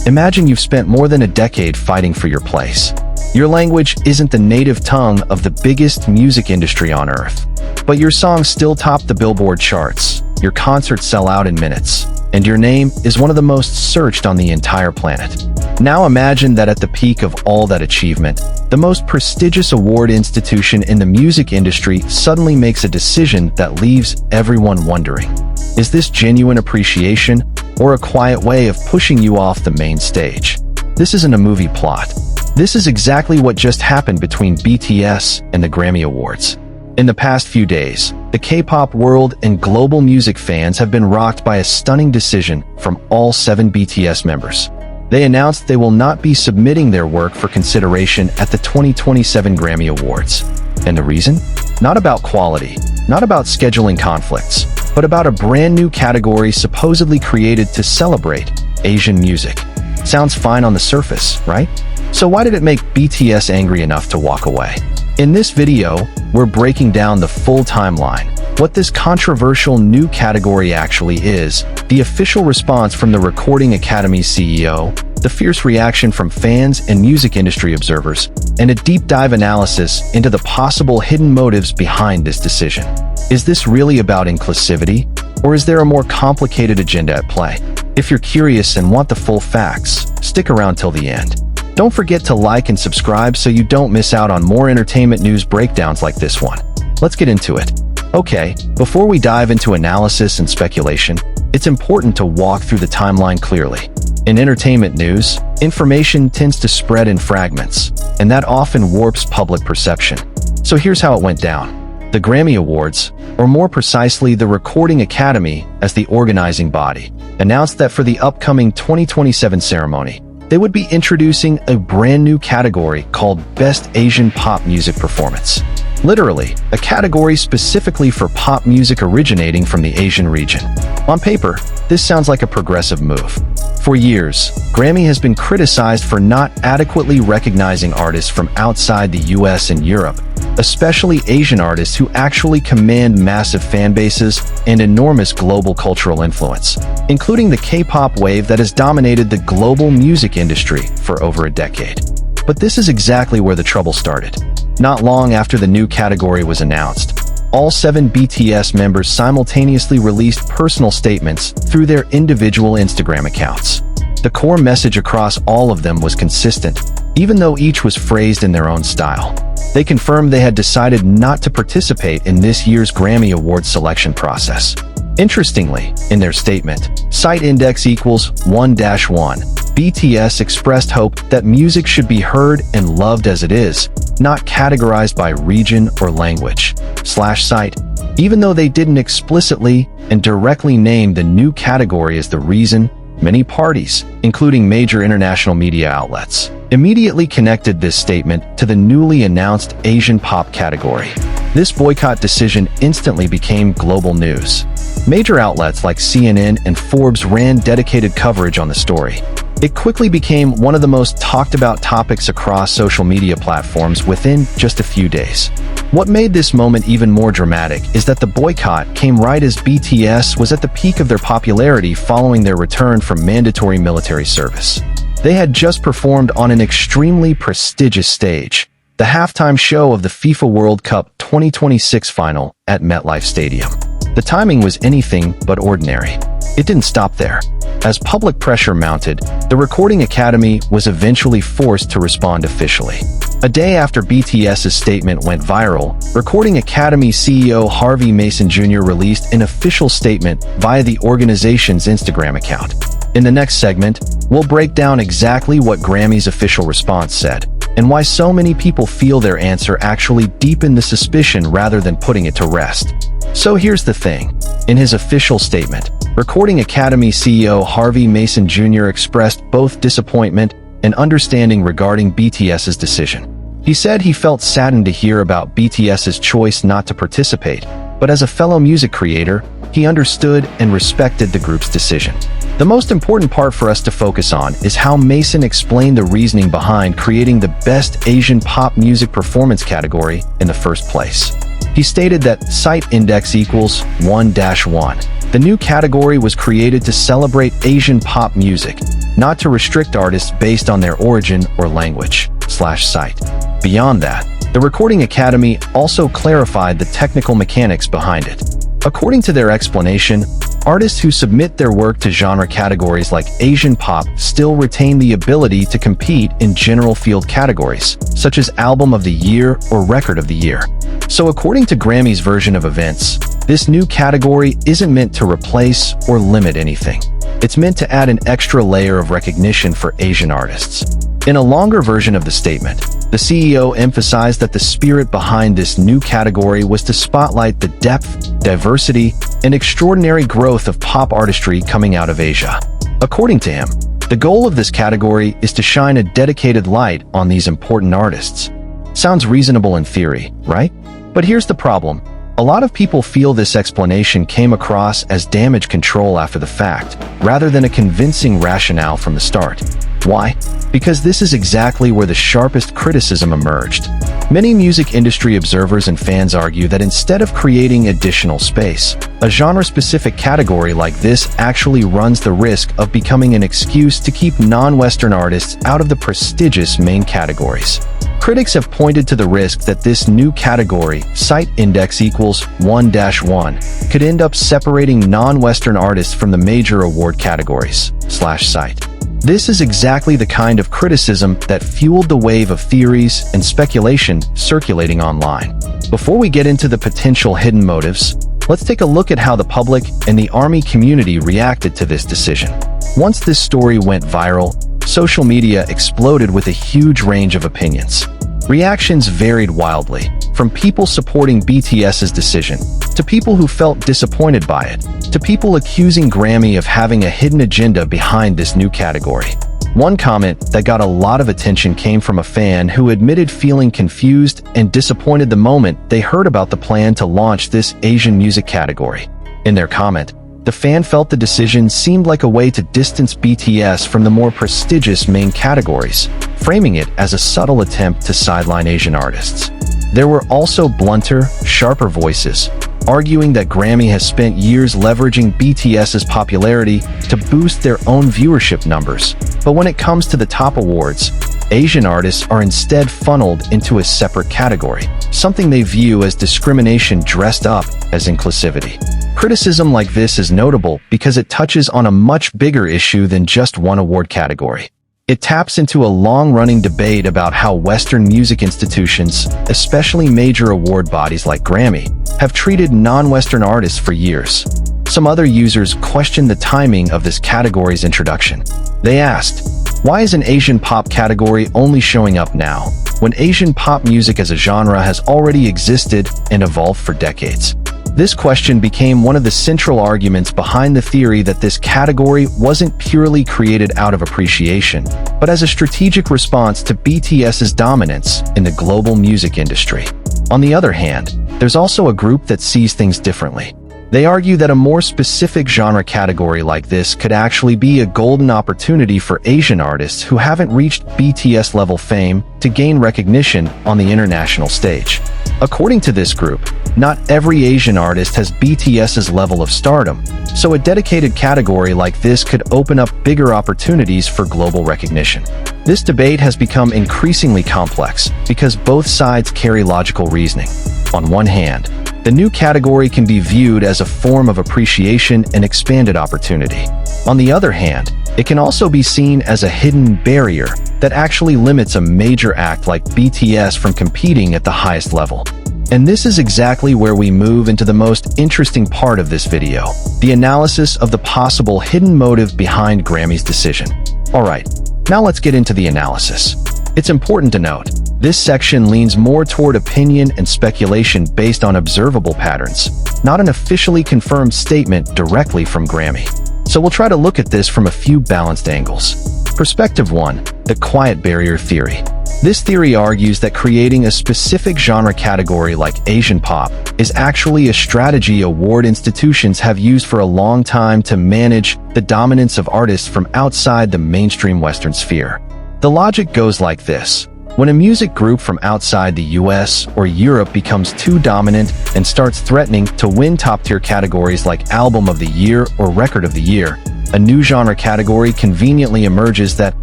Imagine you've spent more than a decade fighting for your place. Your language isn't the native tongue of the biggest music industry on earth, but your songs still top the Billboard charts, your concerts sell out in minutes, and your name is one of the most searched on the entire planet. Now imagine that at the peak of all that achievement, the most prestigious award institution in the music industry suddenly makes a decision that leaves everyone wondering. Is this genuine appreciation or a quiet way of pushing you off the main stage? This isn't a movie plot. This is exactly what just happened between BTS and the Grammy Awards. In the past few days, the K-pop world and global music fans have been rocked by a stunning decision from all 7 BTS members. They announced they will not be submitting their work for consideration at the 2027 Grammy Awards. And the reason? Not about quality, not about scheduling conflicts, but about a brand new category supposedly created to celebrate Asian music. Sounds fine on the surface, right? So why did it make BTS angry enough to walk away? In this video, we're breaking down the full timeline, what this controversial new category actually is, the official response from the Recording Academy's CEO, the fierce reaction from fans and music industry observers, and a deep dive analysis into the possible hidden motives behind this decision. Is this really about inclusivity, or is there a more complicated agenda at play? If you're curious and want the full facts, stick around till the end. Don't forget to like and subscribe so you don't miss out on more entertainment news breakdowns like this one. Let's get into it. Okay, before we dive into analysis and speculation, it's important to walk through the timeline clearly. In entertainment news, information tends to spread in fragments, and that often warps public perception. So here's how it went down. The Grammy Awards, or more precisely the Recording Academy as the organizing body, announced that for the upcoming 2027 ceremony, they would be introducing a brand new category called Best Asian Pop Music Performance. Literally, a category specifically for pop music originating from the Asian region. On paper, this sounds like a progressive move. For years, Grammy has been criticized for not adequately recognizing artists from outside the US and Europe, especially Asian artists who actually command massive fan bases and enormous global cultural influence, including the K-pop wave that has dominated the global music industry for over a decade. But this is exactly where the trouble started. Not long after the new category was announced, all 7 BTS members simultaneously released personal statements through their individual Instagram accounts. The core message across all of them was consistent, even though each was phrased in their own style. They confirmed they had decided not to participate in this year's Grammy Award selection process. Interestingly, in their statement, site index equals 1-1, BTS expressed hope that music should be heard and loved as it is, not categorized by region or language. /site. Even though they didn't explicitly and directly name the new category as the reason, many parties, including major international media outlets, immediately connected this statement to the newly announced Asian pop category. This boycott decision instantly became global news. Major outlets like CNN and Forbes ran dedicated coverage on the story. It quickly became one of the most talked about topics across social media platforms within just a few days. What made this moment even more dramatic is that the boycott came right as BTS was at the peak of their popularity following their return from mandatory military service. They had just performed on an extremely prestigious stage, the halftime show of the FIFA World Cup 2026 final at MetLife Stadium. The timing was anything but ordinary. It didn't stop there. As public pressure mounted, the Recording Academy was eventually forced to respond officially. A day after BTS's statement went viral, Recording Academy CEO Harvey Mason Jr. released an official statement via the organization's Instagram account. In the next segment, we'll break down exactly what Grammy's official response said, and why so many people feel their answer actually deepened the suspicion rather than putting it to rest. So here's the thing. In his official statement, Recording Academy CEO Harvey Mason Jr. expressed both disappointment and understanding regarding BTS's decision. He said he felt saddened to hear about BTS's choice not to participate, but as a fellow music creator, he understood and respected the group's decision. The most important part for us to focus on is how Mason explained the reasoning behind creating the Best Asian Pop Music Performance category in the first place. He stated that site index equals 1-1. The new category was created to celebrate Asian pop music, not to restrict artists based on their origin or language/site. Beyond that, the Recording Academy also clarified the technical mechanics behind it. According to their explanation, artists who submit their work to genre categories like Asian pop still retain the ability to compete in general field categories, such as Album of the Year or Record of the Year. So according to Grammy's version of events, this new category isn't meant to replace or limit anything. It's meant to add an extra layer of recognition for Asian artists. In a longer version of the statement, the CEO emphasized that the spirit behind this new category was to spotlight the depth, diversity, and extraordinary growth of pop artistry coming out of Asia. According to him, the goal of this category is to shine a dedicated light on these important artists. Sounds reasonable in theory, right? But here's the problem. A lot of people feel this explanation came across as damage control after the fact, rather than a convincing rationale from the start. Why? Because this is exactly where the sharpest criticism emerged. Many music industry observers and fans argue that instead of creating additional space, a genre-specific category like this actually runs the risk of becoming an excuse to keep non-Western artists out of the prestigious main categories. Critics have pointed to the risk that this new category, site index equals 1-1, could end up separating non-Western artists from the major award categories/site. This is exactly the kind of criticism that fueled the wave of theories and speculation circulating online. Before we get into the potential hidden motives, let's take a look at how the public and the ARMY community reacted to this decision. Once this story went viral, social media exploded with a huge range of opinions. Reactions varied wildly, from people supporting BTS's decision, to people who felt disappointed by it, to people accusing Grammy of having a hidden agenda behind this new category. One comment that got a lot of attention came from a fan who admitted feeling confused and disappointed the moment they heard about the plan to launch this Asian music category. In their comment, the fan felt the decision seemed like a way to distance BTS from the more prestigious main categories, framing it as a subtle attempt to sideline Asian artists. There were also blunter, sharper voices, arguing that Grammy has spent years leveraging BTS's popularity to boost their own viewership numbers. But when it comes to the top awards, Asian artists are instead funneled into a separate category, something they view as discrimination dressed up as inclusivity. Criticism like this is notable because it touches on a much bigger issue than just one award category. It taps into a long-running debate about how Western music institutions, especially major award bodies like Grammy, have treated non-Western artists for years. Some other users questioned the timing of this category's introduction. They asked, why is an Asian pop category only showing up now, when Asian pop music as a genre has already existed and evolved for decades? This question became one of the central arguments behind the theory that this category wasn't purely created out of appreciation, but as a strategic response to BTS's dominance in the global music industry. On the other hand, there's also a group that sees things differently. They argue that a more specific genre category like this could actually be a golden opportunity for Asian artists who haven't reached BTS-level fame to gain recognition on the international stage. According to this group, not every Asian artist has BTS's level of stardom, so a dedicated category like this could open up bigger opportunities for global recognition. This debate has become increasingly complex because both sides carry logical reasoning. On one hand, the new category can be viewed as a form of appreciation and expanded opportunity. On the other hand, it can also be seen as a hidden barrier that actually limits a major act like BTS from competing at the highest level. And this is exactly where we move into the most interesting part of this video, the analysis of the possible hidden motive behind Grammy's decision. Alright, now let's get into the analysis. It's important to note, this section leans more toward opinion and speculation based on observable patterns, not an officially confirmed statement directly from Grammy. So we'll try to look at this from a few balanced angles. Perspective 1, the quiet barrier theory. This theory argues that creating a specific genre category like Asian pop is actually a strategy award institutions have used for a long time to manage the dominance of artists from outside the mainstream Western sphere. The logic goes like this. When a music group from outside the US or Europe becomes too dominant and starts threatening to win top-tier categories like Album of the Year or Record of the Year, a new genre category conveniently emerges that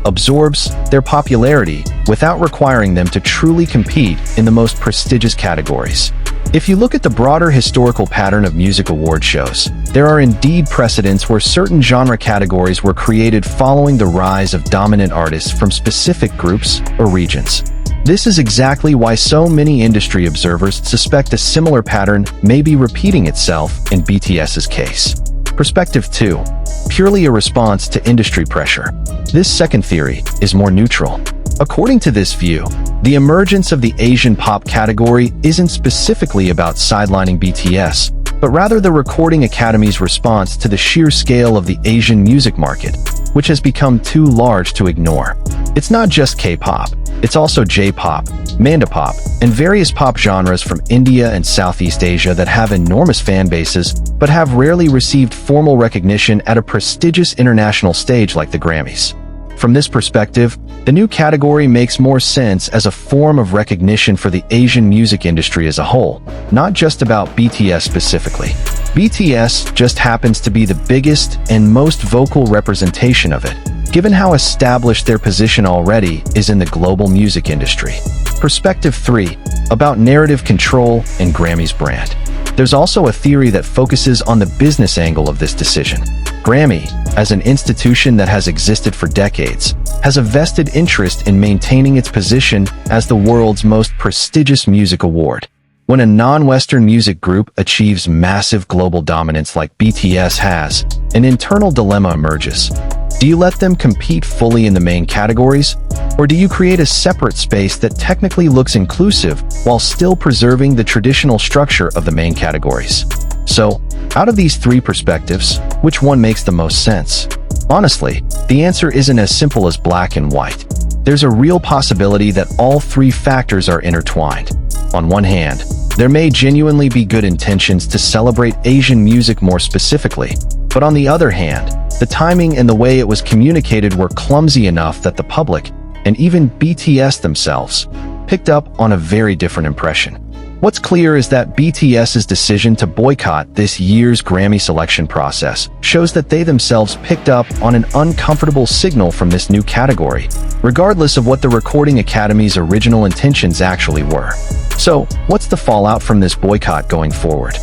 absorbs their popularity without requiring them to truly compete in the most prestigious categories. If you look at the broader historical pattern of music award shows, there are indeed precedents where certain genre categories were created following the rise of dominant artists from specific groups or regions. This is exactly why so many industry observers suspect a similar pattern may be repeating itself in BTS's case. Perspective 2. Purely a response to industry pressure. This second theory is more neutral. According to this view, the emergence of the Asian pop category isn't specifically about sidelining BTS, but rather the Recording Academy's response to the sheer scale of the Asian music market, which has become too large to ignore. It's not just K-pop, it's also J-pop, Mandopop, and various pop genres from India and Southeast Asia that have enormous fan bases, but have rarely received formal recognition at a prestigious international stage like the Grammys. From this perspective, the new category makes more sense as a form of recognition for the Asian music industry as a whole, not just about BTS specifically. BTS just happens to be the biggest and most vocal representation of it, given how established their position already is in the global music industry. Perspective 3. About narrative control and Grammy's brand. There's also a theory that focuses on the business angle of this decision. Grammy, as an institution that has existed for decades, has a vested interest in maintaining its position as the world's most prestigious music award. When a non-Western music group achieves massive global dominance like BTS has, an internal dilemma emerges. Do you let them compete fully in the main categories, or do you create a separate space that technically looks inclusive while still preserving the traditional structure of the main categories? So, out of these three perspectives, which one makes the most sense? Honestly, the answer isn't as simple as black and white. There's a real possibility that all three factors are intertwined. On one hand, there may genuinely be good intentions to celebrate Asian music more specifically, but on the other hand, the timing and the way it was communicated were clumsy enough that the public, and even BTS themselves, picked up on a very different impression. What's clear is that BTS's decision to boycott this year's Grammy selection process shows that they themselves picked up on an uncomfortable signal from this new category, regardless of what the Recording Academy's original intentions actually were. So, what's the fallout from this boycott going forward?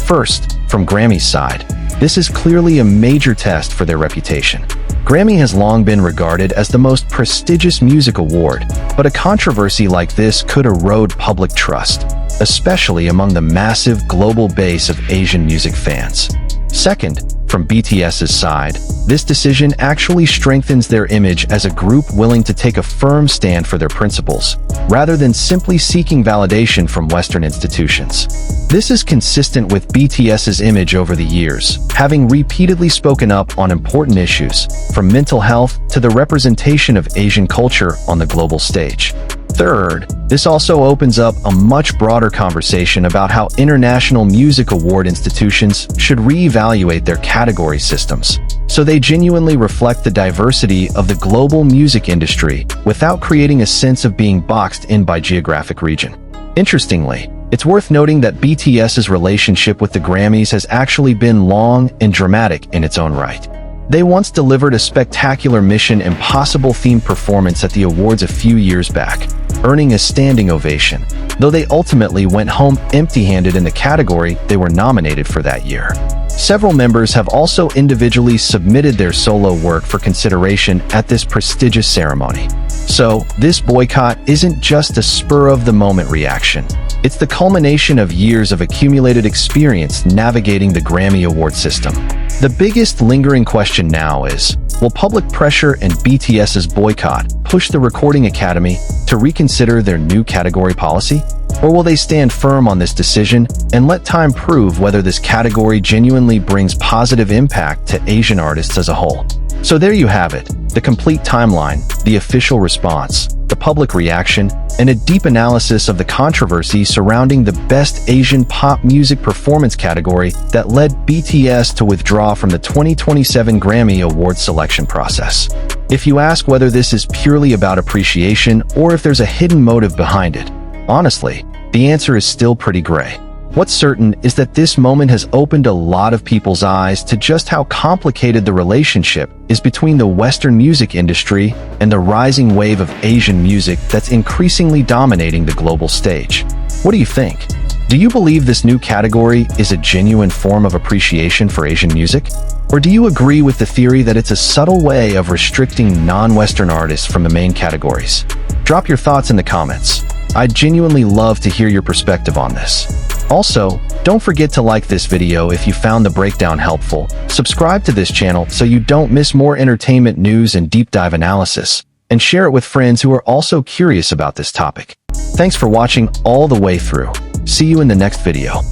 First, from Grammy's side, this is clearly a major test for their reputation. Grammy has long been regarded as the most prestigious music award, but a controversy like this could erode public trust, especially among the massive global base of Asian music fans. Second, from BTS's side, this decision actually strengthens their image as a group willing to take a firm stand for their principles, rather than simply seeking validation from Western institutions. This is consistent with BTS's image over the years, having repeatedly spoken up on important issues, from mental health to the representation of Asian culture on the global stage. Third, this also opens up a much broader conversation about how international music award institutions should reevaluate their category systems, so they genuinely reflect the diversity of the global music industry without creating a sense of being boxed in by geographic region. Interestingly, it's worth noting that BTS's relationship with the Grammys has actually been long and dramatic in its own right. They once delivered a spectacular Mission Impossible-themed performance at the awards a few years back, earning a standing ovation, though they ultimately went home empty-handed in the category they were nominated for that year. Several members have also individually submitted their solo work for consideration at this prestigious ceremony. So, this boycott isn't just a spur-of-the-moment reaction. It's the culmination of years of accumulated experience navigating the Grammy Award system. The biggest lingering question now is, will public pressure and BTS's boycott push the Recording Academy to reconsider their new category policy? Or will they stand firm on this decision and let time prove whether this category genuinely brings positive impact to Asian artists as a whole? So there you have it, the complete timeline, the official response, the public reaction, and a deep analysis of the controversy surrounding the Best Asian Pop Music Performance category that led BTS to withdraw from the 2027 Grammy Awards selection process. If you ask whether this is purely about appreciation or if there's a hidden motive behind it, honestly, the answer is still pretty gray. What's certain is that this moment has opened a lot of people's eyes to just how complicated the relationship is between the Western music industry and the rising wave of Asian music that's increasingly dominating the global stage. What do you think? Do you believe this new category is a genuine form of appreciation for Asian music? Or do you agree with the theory that it's a subtle way of restricting non-Western artists from the main categories? Drop your thoughts in the comments. I'd genuinely love to hear your perspective on this. Also, don't forget to like this video if you found the breakdown helpful, subscribe to this channel so you don't miss more entertainment news and deep dive analysis, and share it with friends who are also curious about this topic. Thanks for watching all the way through. See you in the next video.